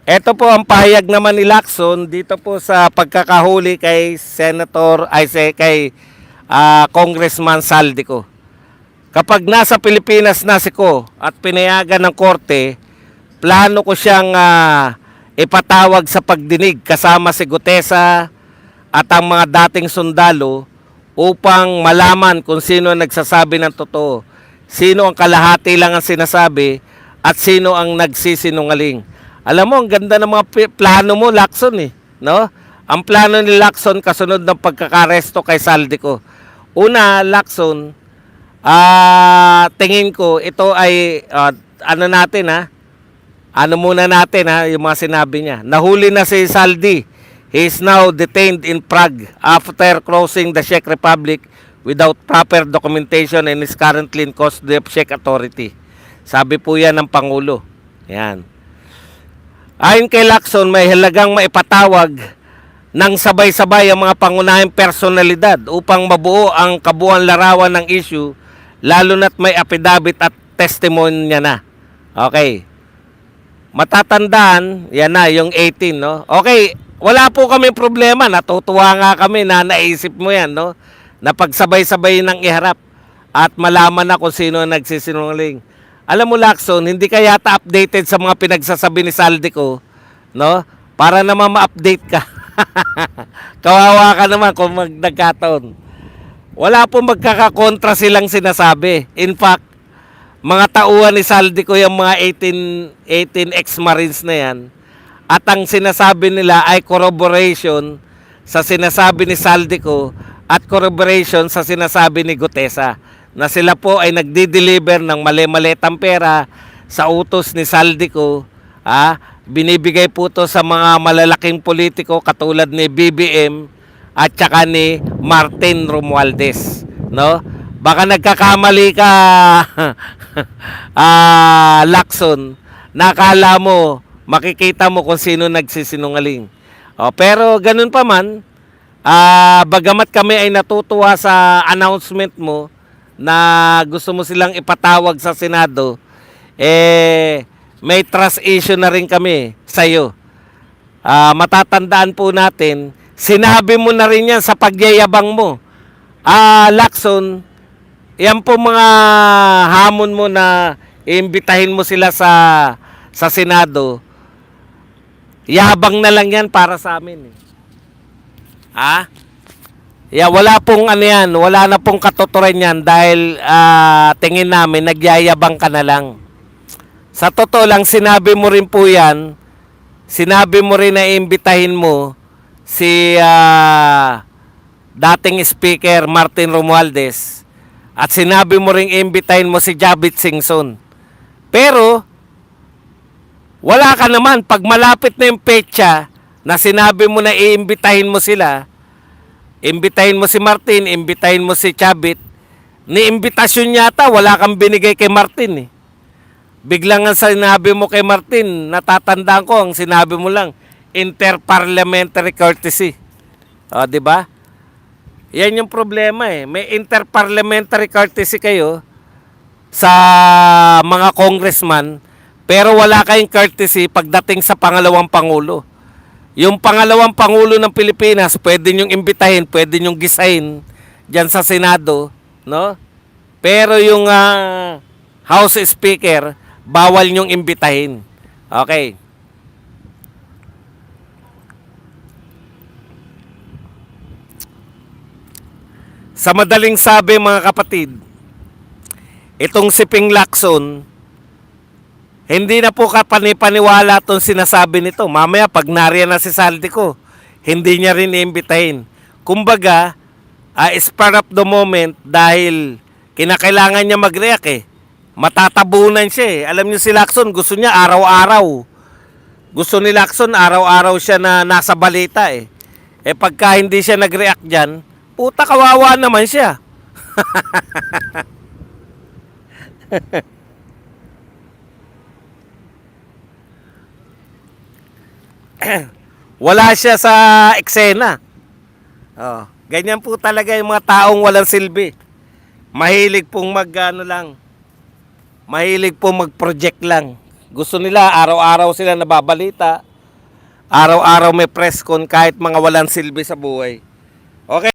Ito po ang pahayag naman ni Lacson dito po sa pagkakahuli kay kay Congressman Saldico. Kapag nasa Pilipinas na si Ko at pinayagan ng korte, plano ko siyang ipatawag sa pagdinig kasama si Gutesa at ang mga dating sundalo upang malaman kung sino ang nagsasabi ng totoo, sino ang kalahati lang ang sinasabi at sino ang nagsisinungaling. Alam mo, ang ganda ng mga plano mo, Lacson eh, no? Ang plano ni Lacson kasunod ng pagkakaresto kay Saldico. Una, Lacson, tingin ko ito ay ano natin ano muna natin yung mga sinabi niya. Nahuli na si Saldi. He is now detained in Prague after crossing the Czech Republic without proper documentation and is currently in custody of Czech authority. Sabi po yan ng Pangulo. Yan. Ayon kay Lacson, may halagang maipatawag ng sabay-sabay ang mga pangunahing personalidad upang mabuo ang kabuuan larawan ng issue, lalo na't may affidavit at testimonya na. Okay. Matatandaan, yan na, yung 18, no? Okay, wala po kami problema. Natutuwa nga kami na naisip mo yan, no? Na pagsabay-sabay ng iharap at malaman na kung sino ang nagsisinungaling. Alam mo, Lacson, hindi ka yata updated sa mga pinagsasabi ni Saldico, no? Para naman ma-update ka. Kawawa ka naman kung nagkataon. Wala pong magkakakontra silang sinasabi. In fact, mga tauhan ni Saldico yung mga 18 ex-marines na yan. At ang sinasabi nila ay corroboration sa sinasabi ni Saldico at corroboration sa sinasabi ni Gutesa. Na sila po ay nagdi-deliver ng mali-malitang pera sa utos ni Saldico. Binibigay po to sa mga malalaking politiko katulad ni BBM at saka ni Martin Romualdez, no? Baka nagkakamali ka Lacson, nakala mo makikita mo kung sino nagsisinungaling. Pero ganun pa man, bagamat kami ay natutuwa sa announcement mo na gusto mo silang ipatawag sa Senado, may trust issue na rin kami sa iyo. Matatandaan po natin, sinabi mo na rin yan sa pagyayabang mo. Lacson, yan po mga hamon mo na iimbitahin mo sila sa Senado. Yabang na lang yan para sa amin. Wala pong ano yan, wala na pong katuturan yan dahil tingin namin nagyayabang ka na lang. Sa totoo lang, sinabi mo rin po yan, sinabi mo rin na iimbitahin mo si dating Speaker Martin Romualdez at sinabi mo rin iimbitahin mo si Jabit Singson. Pero, wala ka naman. Pag malapit na yung petsa na sinabi mo na iimbitahin mo sila, imbitahin mo si Martin, imbitahin mo si Chabit, ni imbitasyon yata, wala kang binigay kay Martin. Biglang ang sinabi mo kay Martin, natatandaan ko, ang sinabi mo lang, interparliamentary courtesy. Di ba? Yan yung problema May interparliamentary courtesy kayo sa mga congressman, pero wala kayong courtesy pagdating sa pangalawang pangulo. Yung pangalawang pangulo ng Pilipinas, pwede nyong imbitahin, pwede nyong gisahin diyan sa Senado, no? Pero yung House Speaker, bawal nyong imbitahin. Okay. Sa madaling sabi, mga kapatid, itong si Ping Lacson, hindi na po kapanipaniwala itong sinasabi nito. Mamaya, pag nariyan na si Saldico, hindi niya rin iimbitahin. Kumbaga, spur of the moment dahil kinakailangan niya mag-react Matatabunan siya Alam niyo si Lacson, gusto niya araw-araw. Gusto ni Lacson, araw-araw siya na nasa balita pagka hindi siya nag-react dyan, puta, kawawa naman siya. Wala siya sa eksena. Ganyan po talaga yung mga taong walang silbi. Mahilig pong mahilig pong mag-project lang. Gusto nila araw-araw sila nababalita. Araw-araw may press con kahit mga walang silbi sa buhay.